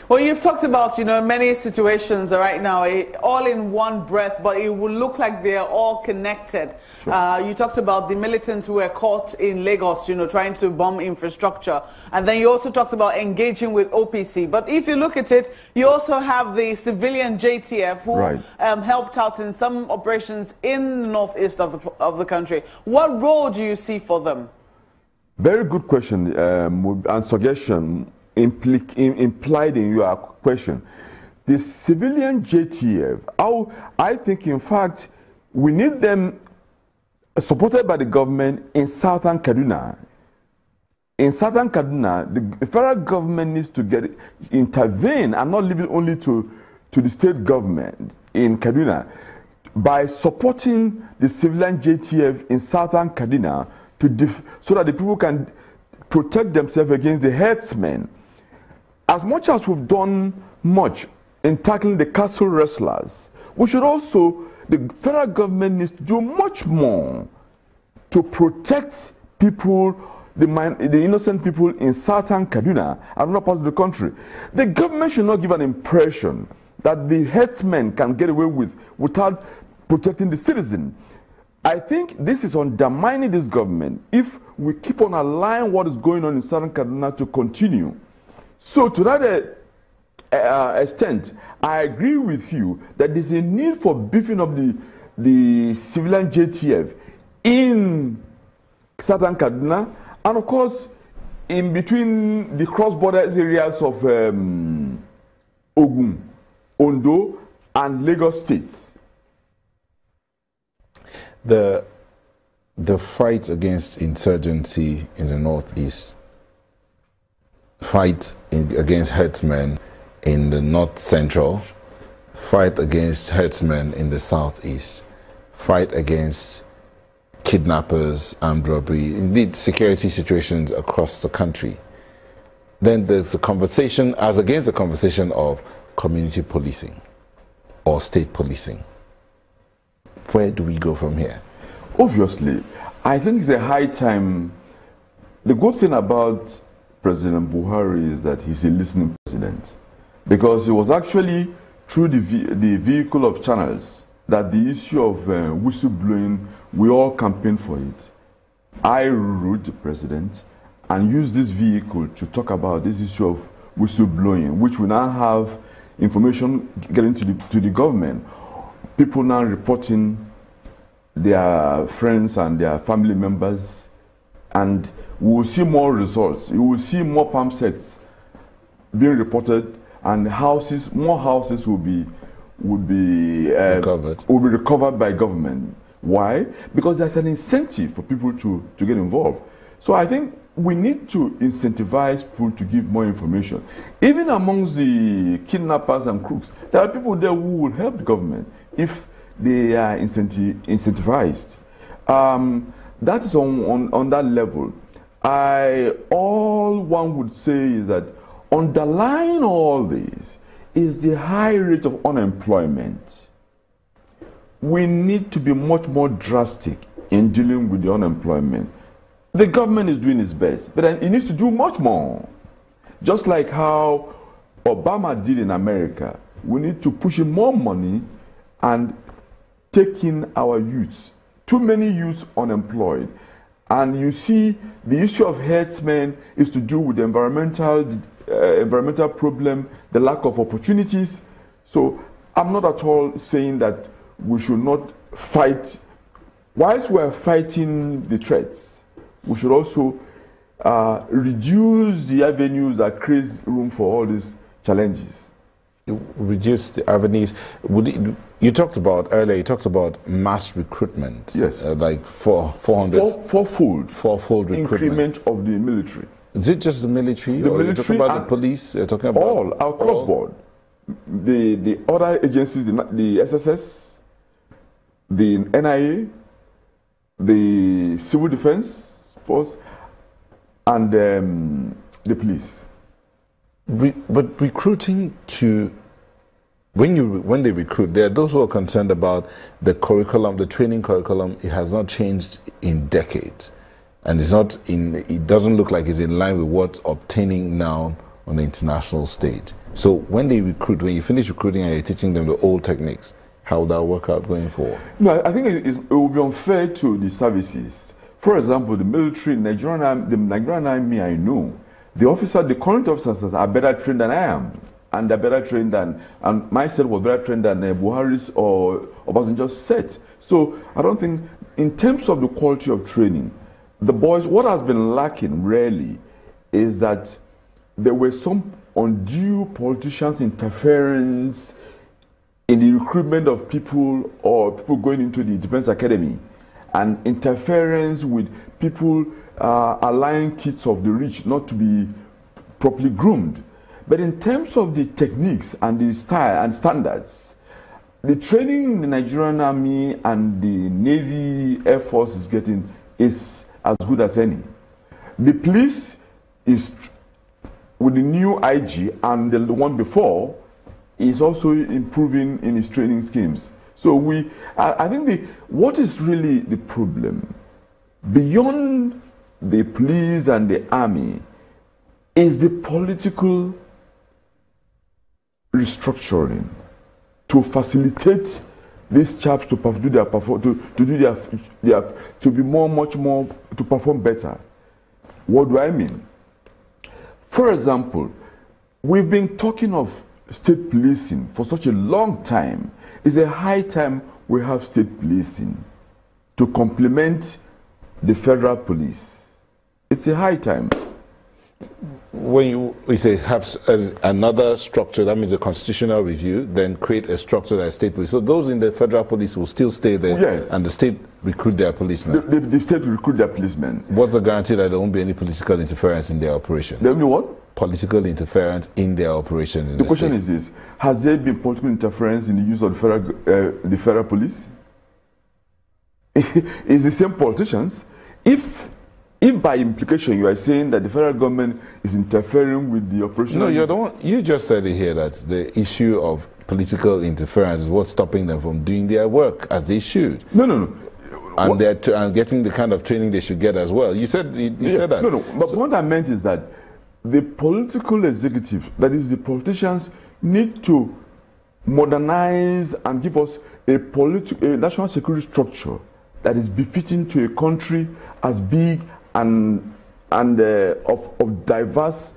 Well, you've talked about, many situations right now, all in one breath, but it will look like they're all connected. Sure. You talked about the militants who were caught in Lagos, trying to bomb infrastructure. And then you also talked about engaging with OPC. But if you look at it, you also have the civilian JTF who helped out in some operations in the northeast of the country. What role do you see for them? Very good question and suggestion. Implied in your question. The civilian JTF, I think in fact we need them supported by the government in southern Kaduna. In southern Kaduna, the federal government needs to intervene and not leave it only to the state government in Kaduna by supporting the civilian JTF in southern Kaduna so that the people can protect themselves against the herdsmen. As much as we've done much in tackling the castle wrestlers, we should also, the federal government needs to do much more to protect people, the innocent people in southern Kaduna and other parts of the country. The government should not give an impression that the herdsmen can get away without protecting the citizen. I think this is undermining this government if we keep on allowing what is going on in southern Kaduna to continue. So to that extent, I agree with you that there's a need for beefing up the civilian JTF in southern Kaduna, and of course in between the cross-border areas of Ogun, Ondo, and Lagos states. The fight against insurgency in the northeast, fight against herdsmen in the north central, fight against herdsmen in the southeast, fight against kidnappers, armed robbery, indeed security situations across the country. Then there's a conversation as against the conversation of community policing or state policing. Where do we go from here? Obviously, I think it's a high time. The good thing about President Buhari is that he's a listening president, because it was actually through the vehicle of channels that the issue of whistleblowing, we all campaigned for it. I wrote the president and used this vehicle to talk about this issue of whistleblowing, which we now have information getting to the government. People now reporting their friends and their family members, and we will see more results. You will see more pump sets being reported, and more houses will be recovered by government. Why? Because there's an incentive for people to get involved. So I think we need to incentivize people to give more information. Even amongst the kidnappers and crooks, there are people there who will help the government if they are incentivized. That is on that level. All one would say is that underlying all this is the high rate of unemployment. We need to be much more drastic in dealing with the unemployment. The government is doing its best, but it needs to do much more. Just like how Obama did in America, we need to push in more money and take in our youths. Too many youths unemployed. And you see, the issue of herdsmen is to do with the environmental problem, the lack of opportunities. So I'm not at all saying that we should not fight. Whilst we are fighting the threats, we should also reduce the avenues that create room for all these challenges. Reduce the avenues. You talked about earlier, you talked about mass recruitment. Yes. Like 400. Fourfold recruitment. Increment of the military. Is it just the military? The military, you're talking about the police? You're talking about all, across board. The other agencies, the SSS, the NIA, the Civil Defense Force, and the police. But recruiting to, when they recruit, there are those who are concerned about the curriculum, the training curriculum. It has not changed in decades, and it doesn't look like it's in line with what's obtaining now on the international stage. So when they recruit, when you finish recruiting and you're teaching them the old techniques, how will that work out going forward? No, I think it will be unfair to the services. For example, the military, the Nigerian Army, I know, the current officers are better trained than I am. And they're better trained than, and myself was better trained than Buhari's or Obasanjo's set. So I don't think, in terms of the quality of training, the boys, what has been lacking really is that there were some undue politicians' interference in the recruitment of people or people going into the Defense Academy, and interference with people allowing kids of the rich not to be properly groomed. But in terms of the techniques and the style and standards, the training in the Nigerian Army and the Navy, Air Force is getting is as good as any. The police is, with the new IG and the one before, is also improving in its training schemes. So I think what is really the problem, beyond the police and the army, is the political restructuring to facilitate these chaps to be much more to perform better. What do I mean? For example, we've been talking of state policing for such a long time. It's a high time we have state policing to complement the federal police. It's a high time. When we say have another structure, that means a constitutional review, then create a structure that is state police. So those in the federal police will still stay there, yes, and the state recruit their policemen. The state will recruit their policemen. What's the guarantee that there won't be any political interference in their operation? There will be what? Political interference in their operation. The question is this: has there been political interference in the use of the federal police? It's the same politicians. If by implication you are saying that the federal government is interfering with the operation, no, you just said it here that the issue of political interference is what's stopping them from doing their work as they should. No. And they're getting the kind of training they should get as well. You said said that. No. But what I meant is that the political executive, that is the politicians, need to modernize and give us a national security structure that is befitting to a country as big and of diverse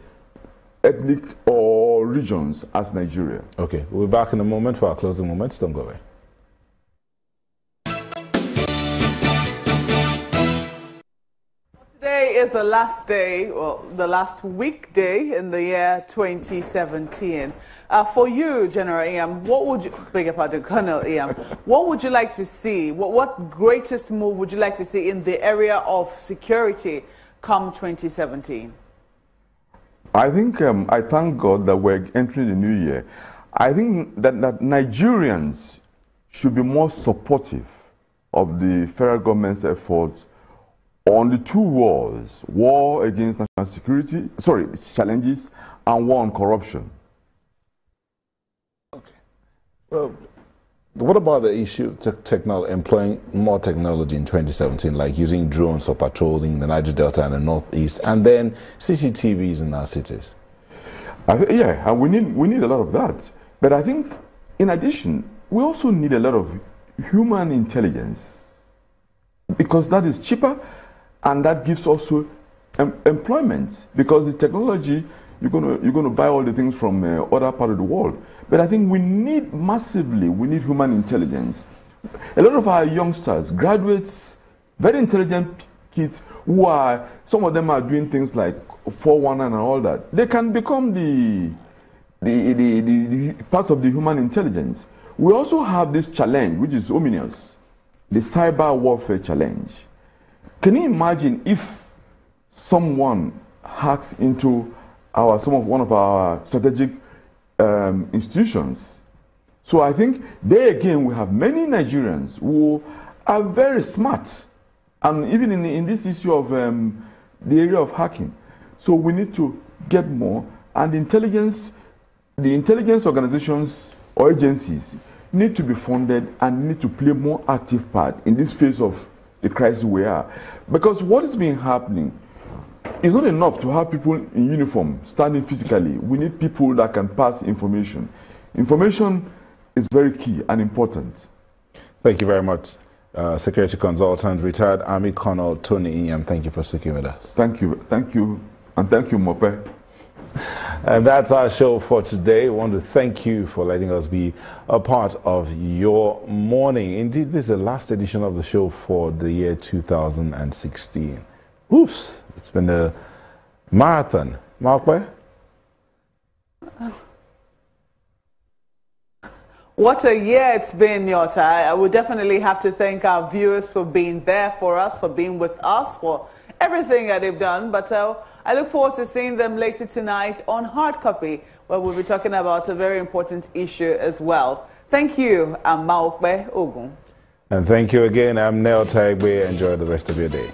ethnic or regions as Nigeria. Okay, we'll be back in a moment for our closing moments. Don't go away. Today is the last day, well, the last weekday in the year 2017. For you, General Nyiam, what would you, beg your pardon, Colonel Nyiam, what would you like to see? What greatest move would you like to see in the area of security come 2017? I think, I thank God that we're entering the new year. I think that Nigerians should be more supportive of the federal government's efforts on the two wars: war against national security, challenges, and war on corruption. Okay. Well, what about the issue of employing more technology in 2017, like using drones for patrolling the Niger Delta and the Northeast, and then CCTVs in our cities? Yeah, and we need a lot of that. But I think, in addition, we also need a lot of human intelligence, because that is cheaper. And that gives also employment, because the technology, you're gonna buy all the things from other part of the world. But I think we need human intelligence. A lot of our youngsters, graduates, very intelligent kids, some of them are doing things like 419 and all that. They can become the parts of the human intelligence. We also have this challenge, which is ominous, the cyber warfare challenge. Can you imagine if someone hacks into one of our strategic institutions? So I think there again we have many Nigerians who are very smart, and even in this issue of the area of hacking. So we need to get more, and the intelligence organizations or agencies need to be funded and need to play more active part in this phase of the crisis we are. Because what has been happening, it's not enough to have people in uniform standing physically. We need people that can pass information. Information is very key and important. Thank you very much, Security Consultant, retired Army Colonel Tony Nyiam. Thank you for speaking with us. Thank you, and thank you, Mope. And that's our show for today. I want to thank you for letting us be a part of your morning. Indeed, this is the last edition of the show for the year 2016. Oops, it's been a marathon. Markwe? What a year it's been, Nyota. I would definitely have to thank our viewers for being there for us, for being with us, for everything that they've done. But I look forward to seeing them later tonight on Hard Copy, where we'll be talking about a very important issue as well. Thank you. I'm Maokbe Ogun. And thank you again. I'm Neo Taigbe. Enjoy the rest of your day.